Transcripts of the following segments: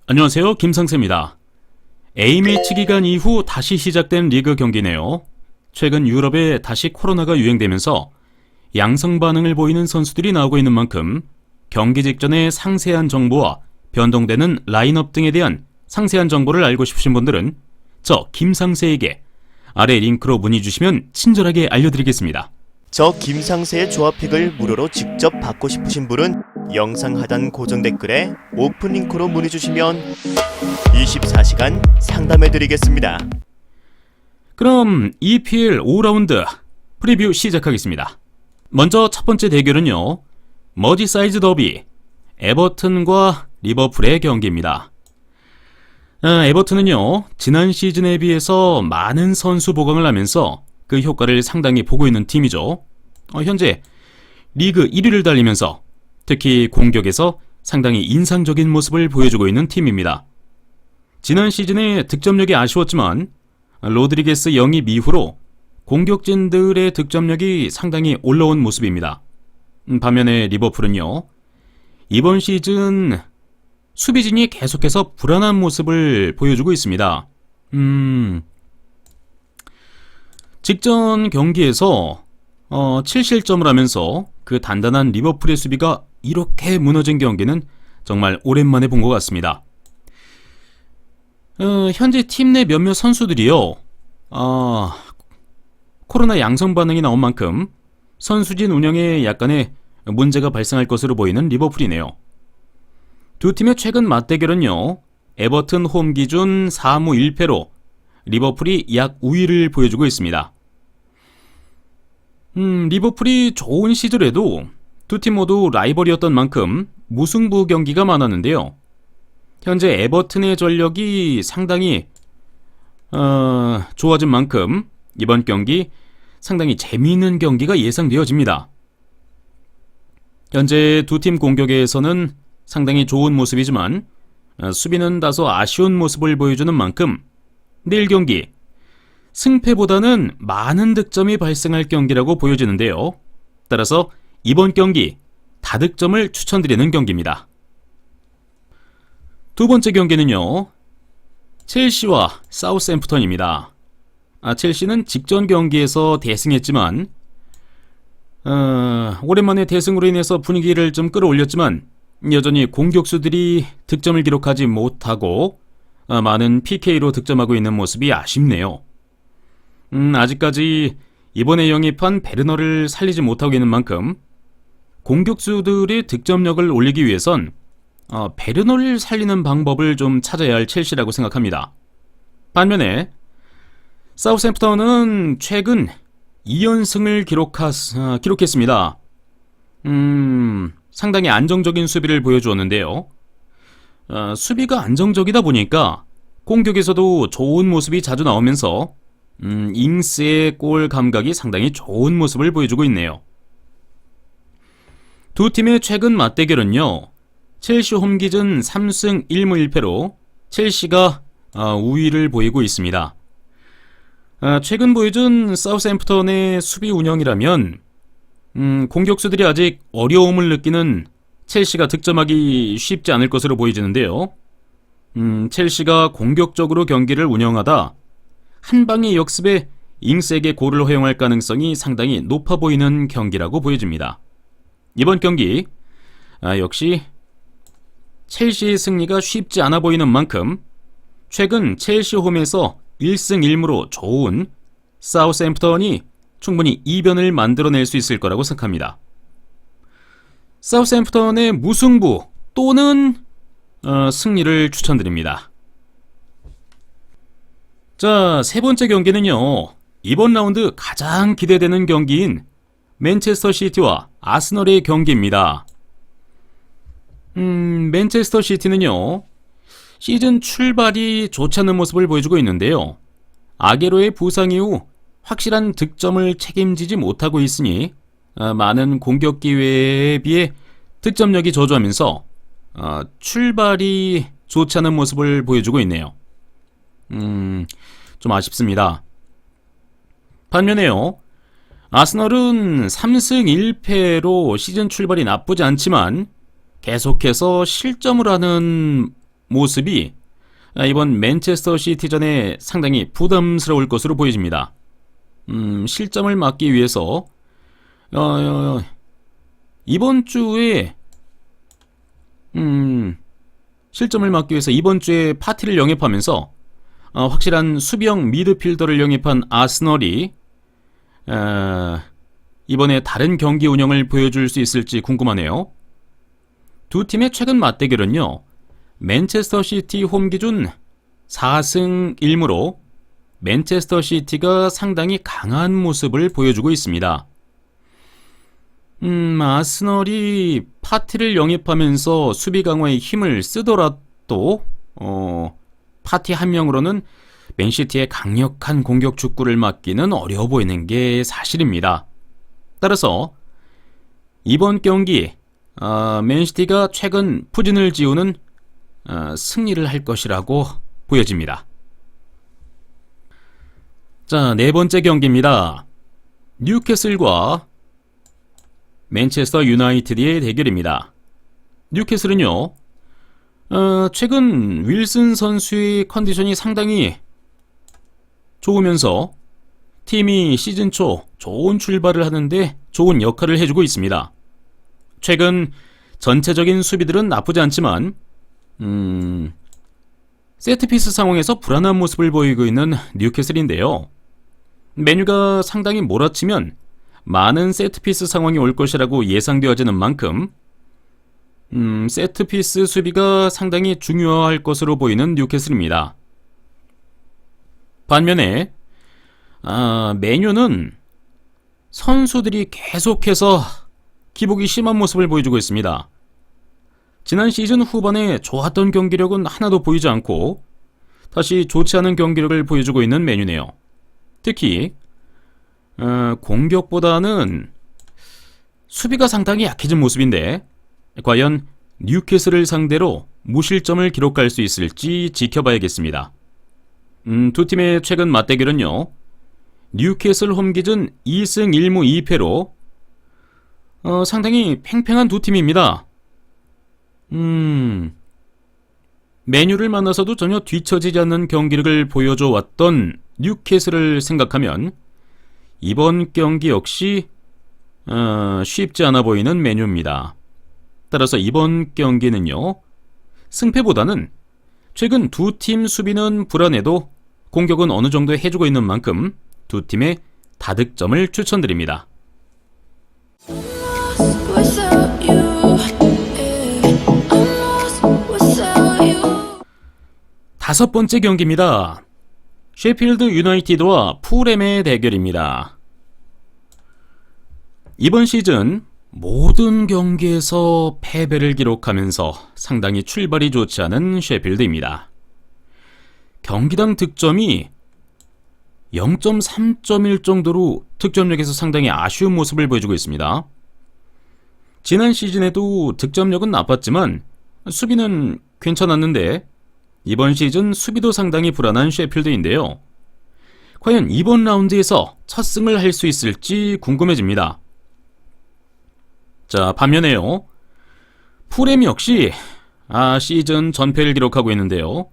안녕하세요. 김상세입니다. A매치 기간 이후 다시 시작된 리그 경기네요. 최근 유럽에 다시 코로나가 유행되면서 양성 반응을 보이는 선수들이 나오고 있는 만큼 경기 직전의 상세한 정보와 변동되는 라인업 등에 대한 상세한 정보를 알고 싶으신 분들은 저 김상세에게 아래 링크로 문의 주시면 친절하게 알려드리겠습니다. 저 김상세의 조합픽을 무료로 직접 받고 싶으신 분은 영상 하단 고정 댓글에 오픈 링크로 문의 주시면 24시간 상담해드리겠습니다. 그럼 EPL 5라운드 프리뷰 시작하겠습니다. 먼저 첫 번째 대결은요, 머지사이드 더비 에버튼과 리버풀의 경기입니다. 에버튼은요, 지난 시즌에 비해서 많은 선수 보강을 하면서 그 효과를 상당히 보고 있는 팀이죠. 현재 리그 1위를 달리면서 특히 공격에서 상당히 인상적인 모습을 보여주고 있는 팀입니다. 지난 시즌에 득점력이 아쉬웠지만 로드리게스 영입 이후로 공격진들의 득점력이 상당히 올라온 모습입니다. 반면에 리버풀은요, 이번 시즌 수비진이 계속해서 불안한 모습을 보여주고 있습니다. 직전 경기에서 7실점을 하면서 그 단단한 리버풀의 수비가 이렇게 무너진 경기는 정말 오랜만에 본 것 같습니다. 현재 팀 내 몇몇 선수들이요, 코로나 양성 반응이 나온 만큼 선수진 운영에 약간의 문제가 발생할 것으로 보이는 리버풀이네요. 두 팀의 최근 맞대결은요, 에버튼 홈 기준 4무 1패로 리버풀이 약 우위를 보여주고 있습니다. 리버풀이 좋은 시절에도 두 팀 모두 라이벌이었던 만큼 무승부 경기가 많았는데요. 현재 에버튼의 전력이 상당히 좋아진 만큼 이번 경기 상당히 재미있는 경기가 예상되어집니다. 현재 두 팀 공격에서는 상당히 좋은 모습이지만 수비는 다소 아쉬운 모습을 보여주는 만큼 내일 경기 승패보다는 많은 득점이 발생할 경기라고 보여지는데요. 따라서 이번 경기 다득점을 추천드리는 경기입니다. 두 번째 경기는요, 첼시와 사우스햄프턴입니다. 첼시는 직전 경기에서 대승했지만 오랜만에 대승으로 인해서 분위기를 좀 끌어올렸지만 여전히 공격수들이 득점을 기록하지 못하고 많은 PK로 득점하고 있는 모습이 아쉽네요. 아직까지 이번에 영입한 베르너를 살리지 못하고 있는 만큼 공격수들의 득점력을 올리기 위해선 베르너를 살리는 방법을 좀 찾아야 할 첼시라고 생각합니다. 반면에 사우스햄프턴은 최근 2연승을 기록했습니다. 상당히 안정적인 수비를 보여주었는데요. 수비가 안정적이다 보니까 공격에서도 좋은 모습이 자주 나오면서 잉스의 골 감각이 상당히 좋은 모습을 보여주고 있네요. 두 팀의 최근 맞대결은요, 첼시 홈 기준 3승 1무 1패로 첼시가 우위를 보이고 있습니다. 최근 보여준 사우스햄프턴의 수비 운영이라면 공격수들이 아직 어려움을 느끼는 첼시가 득점하기 쉽지 않을 것으로 보여지는데요. 첼시가 공격적으로 경기를 운영하다 한 방의 역습에 잉스에게 골을 허용할 가능성이 상당히 높아 보이는 경기라고 보여집니다. 이번 경기 역시 첼시의 승리가 쉽지 않아 보이는 만큼 최근 첼시 홈에서 1승 1무로 좋은 사우스햄프턴이 충분히 이변을 만들어낼 수 있을 거라고 생각합니다. 사우스햄프턴의 무승부 또는 승리를 추천드립니다. 자, 세 번째 경기는요, 이번 라운드 가장 기대되는 경기인 맨체스터 시티와 아스널의 경기입니다. 맨체스터 시티는요, 시즌 출발이 좋지 않은 모습을 보여주고 있는데요. 아게로의 부상 이후 확실한 득점을 책임지지 못하고 있으니 많은 공격 기회에 비해 득점력이 저조하면서 출발이 좋지 않은 모습을 보여주고 있네요. 좀 아쉽습니다. 반면에요, 아스널은 3승 1패로 시즌 출발이 나쁘지 않지만 계속해서 실점을 하는 모습이 이번 맨체스터 시티전에 상당히 부담스러울 것으로 보여집니다. 실점을 막기 위해서 이번 주에 실점을 막기 위해서 이번 주에 파티를 영입하면서 확실한 수비형 미드필더를 영입한 아스널이 이번에 다른 경기 운영을 보여줄 수 있을지 궁금하네요. 두 팀의 최근 맞대결은요, 맨체스터 시티 홈 기준 4승 1무로 맨체스터 시티가 상당히 강한 모습을 보여주고 있습니다. 아스널이 파티를 영입하면서 수비 강화에 힘을 쓰더라도 파티 한 명으로는 맨시티의 강력한 공격 축구를 막기는 어려워 보이는 게 사실입니다. 따라서 이번 경기 맨시티가 최근 부진을 지우는 승리를 할 것이라고 보여집니다. 자, 네 번째 경기입니다. 뉴캐슬과 맨체스터 유나이티드의 대결입니다. 뉴캐슬은요, 최근 윌슨 선수의 컨디션이 상당히 좋으면서 팀이 시즌 초 좋은 출발을 하는데 좋은 역할을 해주고 있습니다. 최근 전체적인 수비들은 나쁘지 않지만 세트피스 상황에서 불안한 모습을 보이고 있는 뉴캐슬인데요. 메뉴가 상당히 몰아치면 많은 세트피스 상황이 올 것이라고 예상되어지는 만큼 세트피스 수비가 상당히 중요할 것으로 보이는 뉴캐슬입니다. 반면에 메뉴는 선수들이 계속해서 기복이 심한 모습을 보여주고 있습니다. 지난 시즌 후반에 좋았던 경기력은 하나도 보이지 않고 다시 좋지 않은 경기력을 보여주고 있는 메뉴네요. 특히 공격보다는 수비가 상당히 약해진 모습인데 과연 뉴캐슬을 상대로 무실점을 기록할 수 있을지 지켜봐야겠습니다. 두 팀의 최근 맞대결은요, 뉴캐슬 홈 기준 2승 1무 2패로 상당히 팽팽한 두 팀입니다. 메뉴를 만나서도 전혀 뒤처지지 않는 경기력을 보여줘 왔던 뉴캐슬을 생각하면 이번 경기 역시 쉽지 않아 보이는 메뉴입니다. 따라서 이번 경기는요, 승패보다는 최근 두 팀 수비는 불안해도 공격은 어느 정도 해주고 있는 만큼 두 팀의 다득점을 추천드립니다. 다섯 번째 경기입니다. 셰필드 유나이티드와 풀햄의 대결입니다. 이번 시즌 모든 경기에서 패배를 기록하면서 상당히 출발이 좋지 않은 셰필드입니다. 경기당 득점이 0.3.1 정도로 득점력에서 상당히 아쉬운 모습을 보여주고 있습니다. 지난 시즌에도 득점력은 나빴지만 수비는 괜찮았는데 이번 시즌 수비도 상당히 불안한 셰필드인데요. 과연 이번 라운드에서 첫 승을 할 수 있을지 궁금해집니다. 자, 반면에요, 풀햄 역시 시즌 전패를 기록하고 있는데요.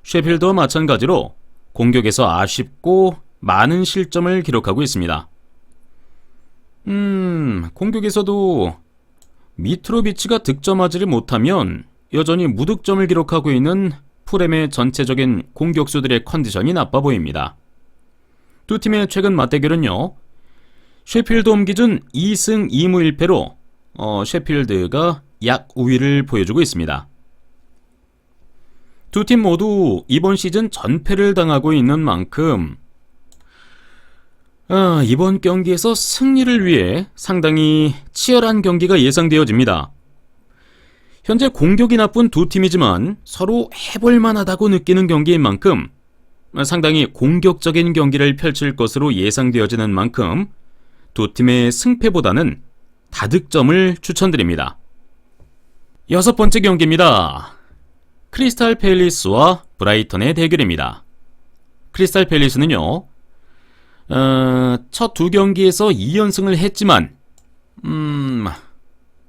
셰필드와 마찬가지로 공격에서 아쉽고 많은 실점을 기록하고 있습니다. 공격에서도 미트로비치가 득점하지를 못하면 여전히 무득점을 기록하고 있는 풀햄의 전체적인 공격수들의 컨디션이 나빠 보입니다. 두 팀의 최근 맞대결은요, 셰필드 홈 기준 2승 2무 1패로 셰필드가 약 우위를 보여주고 있습니다. 두 팀 모두 이번 시즌 전패를 당하고 있는 만큼 이번 경기에서 승리를 위해 상당히 치열한 경기가 예상되어집니다. 현재 공격이 나쁜 두 팀이지만 서로 해볼만하다고 느끼는 경기인 만큼 상당히 공격적인 경기를 펼칠 것으로 예상되어지는 만큼 두 팀의 승패보다는 다득점을 추천드립니다. 여섯 번째 경기입니다. 크리스탈 팰리스와 브라이턴의 대결입니다. 크리스탈 팰리스는요, 첫 두 경기에서 2연승을 했지만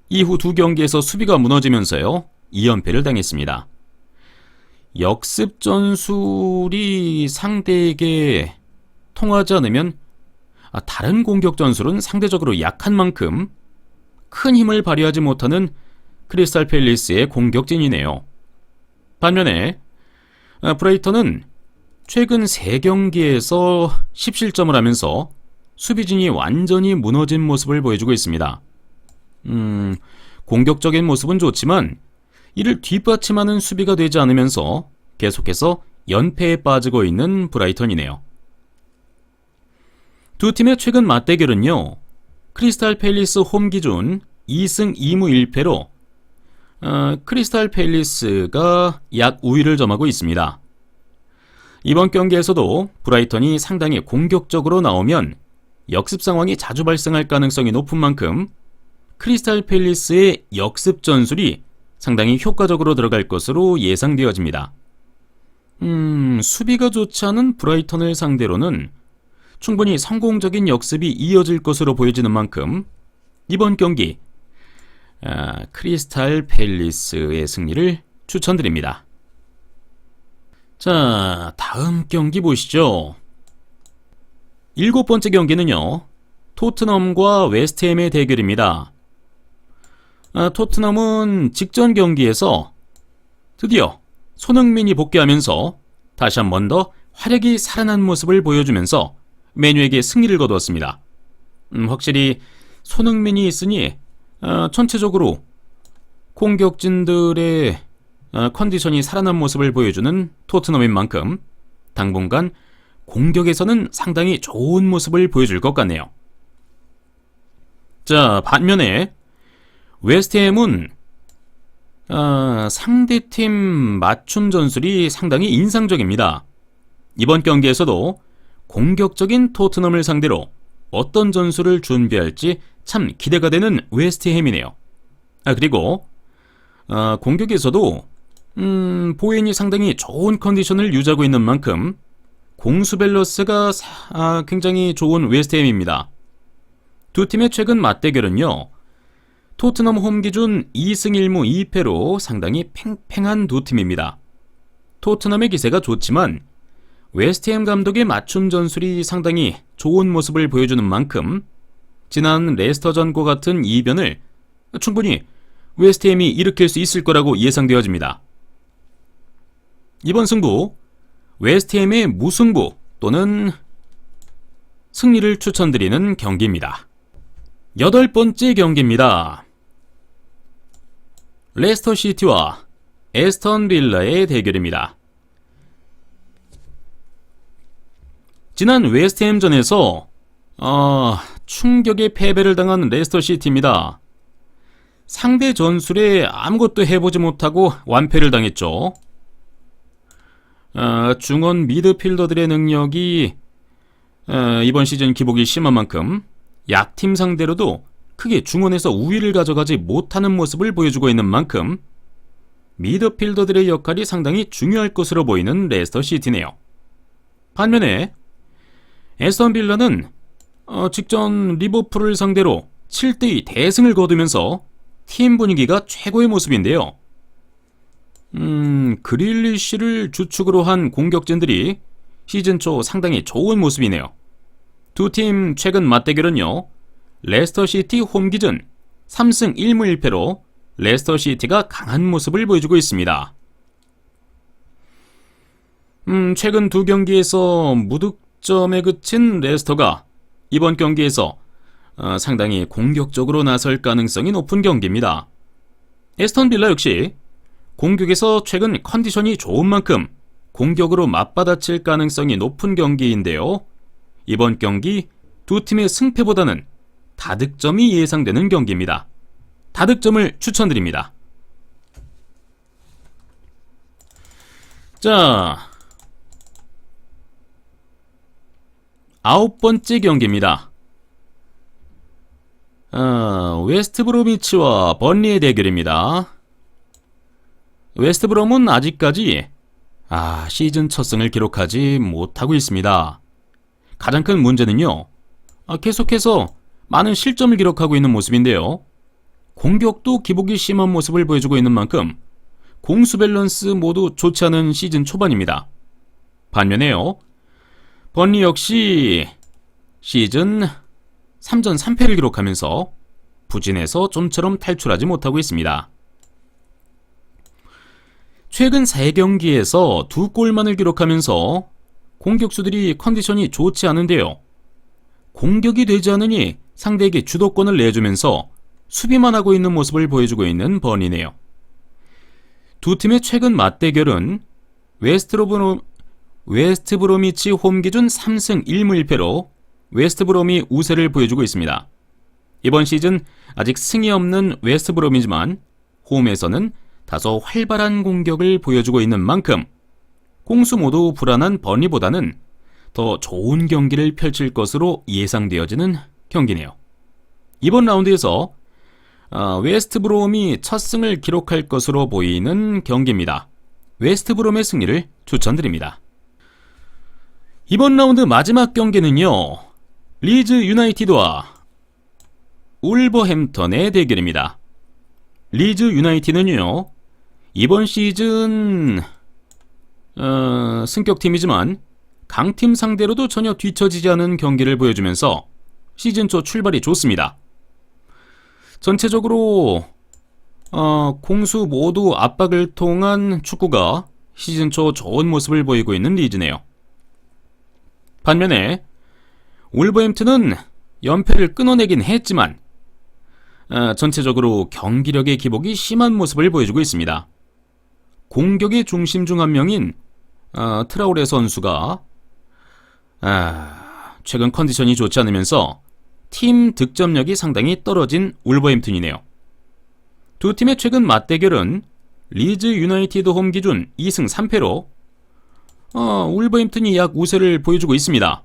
이후 두 경기에서 수비가 무너지면서요 2연패를 당했습니다. 역습 전술이 상대에게 통하지 않으면 다른 공격 전술은 상대적으로 약한 만큼 큰 힘을 발휘하지 못하는 크리스탈 팰리스의 공격진이네요. 반면에 브라이턴은 최근 3경기에서 10실점을 하면서 수비진이 완전히 무너진 모습을 보여주고 있습니다. 공격적인 모습은 좋지만 이를 뒷받침하는 수비가 되지 않으면서 계속해서 연패에 빠지고 있는 브라이턴이네요. 두 팀의 최근 맞대결은요, 크리스탈 팰리스 홈 기준 2승 2무 1패로 크리스탈 팰리스가 약 우위를 점하고 있습니다. 이번 경기에서도 브라이턴이 상당히 공격적으로 나오면 역습 상황이 자주 발생할 가능성이 높은 만큼 크리스탈 팰리스의 역습 전술이 상당히 효과적으로 들어갈 것으로 예상되어집니다. 수비가 좋지 않은 브라이턴을 상대로는 충분히 성공적인 역습이 이어질 것으로 보여지는 만큼 이번 경기 크리스탈 팰리스의 승리를 추천드립니다. 자, 다음 경기 보시죠. 7번째 경기는요, 토트넘과 웨스트햄의 대결입니다. 토트넘은 직전 경기에서 드디어 손흥민이 복귀하면서 다시 한 번 더 활약이 살아난 모습을 보여주면서 맨유에게 승리를 거두었습니다. 확실히 손흥민이 있으니 전체적으로 공격진들의 컨디션이 살아난 모습을 보여주는 토트넘인 만큼 당분간 공격에서는 상당히 좋은 모습을 보여줄 것 같네요. 자, 반면에 웨스트햄은 상대팀 맞춤 전술이 상당히 인상적입니다. 이번 경기에서도 공격적인 토트넘을 상대로 어떤 전술을 준비할지 참 기대가 되는 웨스트햄이네요. 그리고 공격에서도 보엔이 상당히 좋은 컨디션을 유지하고 있는 만큼 공수 밸런스가 굉장히 좋은 웨스트햄입니다. 두 팀의 최근 맞대결은요, 토트넘 홈 기준 2승 1무 2패로 상당히 팽팽한 두 팀입니다. 토트넘의 기세가 좋지만 웨스트햄 감독의 맞춤 전술이 상당히 좋은 모습을 보여주는 만큼 지난 레스터전과 같은 이변을 충분히 웨스트햄이 일으킬 수 있을 거라고 예상되어집니다. 이번 승부, 웨스트햄의 무승부 또는 승리를 추천드리는 경기입니다. 8번째 경기입니다. 레스터 시티와 에스턴 빌라의 대결입니다. 지난 웨스트햄전에서 충격의 패배를 당한 레스터 시티입니다. 상대 전술에 아무것도 해보지 못하고 완패를 당했죠. 중원 미드필더들의 능력이 이번 시즌 기복이 심한 만큼 약팀 상대로도 크게 중원에서 우위를 가져가지 못하는 모습을 보여주고 있는 만큼 미드필더들의 역할이 상당히 중요할 것으로 보이는 레스터 시티네요. 반면에 에스턴 빌라는 직전 리버풀을 상대로 7대2 대승을 거두면서 팀 분위기가 최고의 모습인데요. 그릴리시를 주축으로 한 공격진들이 시즌 초 상당히 좋은 모습이네요. 두 팀 최근 맞대결은요, 레스터 시티 홈 기준 3승 1무 1패로 레스터 시티가 강한 모습을 보여주고 있습니다. 최근 두 경기에서 무득점에 그친 레스터가 이번 경기에서 상당히 공격적으로 나설 가능성이 높은 경기입니다. 에스턴 빌라 역시 공격에서 최근 컨디션이 좋은 만큼 공격으로 맞받아칠 가능성이 높은 경기인데요. 이번 경기 두 팀의 승패보다는 다득점이 예상되는 경기입니다. 다득점을 추천드립니다. 자, 9번째 경기입니다. 웨스트브로미치와 번리의 대결입니다. 웨스트브롬은 아직까지 시즌 첫 승을 기록하지 못하고 있습니다. 가장 큰 문제는요, 계속해서 많은 실점을 기록하고 있는 모습인데요. 공격도 기복이 심한 모습을 보여주고 있는 만큼 공수 밸런스 모두 좋지 않은 시즌 초반입니다. 반면에요, 번리 역시 시즌 3전 3패를 기록하면서 부진해서 좀처럼 탈출하지 못하고 있습니다. 최근 3경기에서 2골만을 기록하면서 공격수들이 컨디션이 좋지 않은데요. 공격이 되지 않으니 상대에게 주도권을 내주면서 수비만 하고 있는 모습을 보여주고 있는 번리네요. 두 팀의 최근 맞대결은 웨스트브로미치 홈 기준 3승 1무 1패로 웨스트브롬이 우세를 보여주고 있습니다. 이번 시즌 아직 승이 없는 웨스트브롬이지만 홈에서는 다소 활발한 공격을 보여주고 있는 만큼 공수 모두 불안한 번리보다는 더 좋은 경기를 펼칠 것으로 예상되어지는 경기네요. 이번 라운드에서 웨스트브롬이 첫 승을 기록할 것으로 보이는 경기입니다. 웨스트브롬의 승리를 추천드립니다. 이번 라운드 마지막 경기는요, 리즈 유나이티드와 울버햄턴의 대결입니다. 리즈 유나이티드는요, 이번 시즌 승격팀이지만 강팀 상대로도 전혀 뒤처지지 않은 경기를 보여주면서 시즌 초 출발이 좋습니다. 전체적으로 공수 모두 압박을 통한 축구가 시즌 초 좋은 모습을 보이고 있는 리즈네요. 반면에 울버햄튼은 연패를 끊어내긴 했지만 전체적으로 경기력의 기복이 심한 모습을 보여주고 있습니다. 공격의 중심 중 한 명인 트라우레 선수가 최근 컨디션이 좋지 않으면서 팀 득점력이 상당히 떨어진 울버햄튼이네요. 두 팀의 최근 맞대결은 리즈 유나이티드 홈 기준 2승 3패로 울버햄튼이 약 우세를 보여주고 있습니다.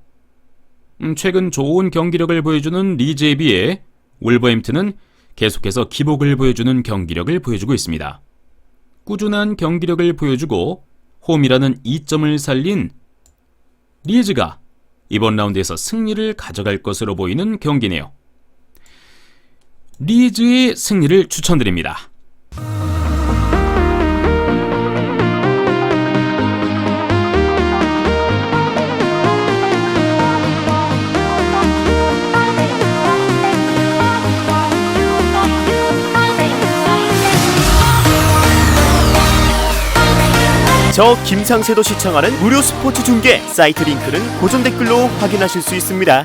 최근 좋은 경기력을 보여주는 리즈에 비해 울버햄튼은 계속해서 기복을 보여주는 경기력을 보여주고 있습니다. 꾸준한 경기력을 보여주고 홈이라는 이점을 살린 리즈가 이번 라운드에서 승리를 가져갈 것으로 보이는 경기네요. 리즈의 승리를 추천드립니다. 저 김상세도 시청하는 무료 스포츠 중계 사이트 링크는 고정 댓글로 확인하실 수 있습니다.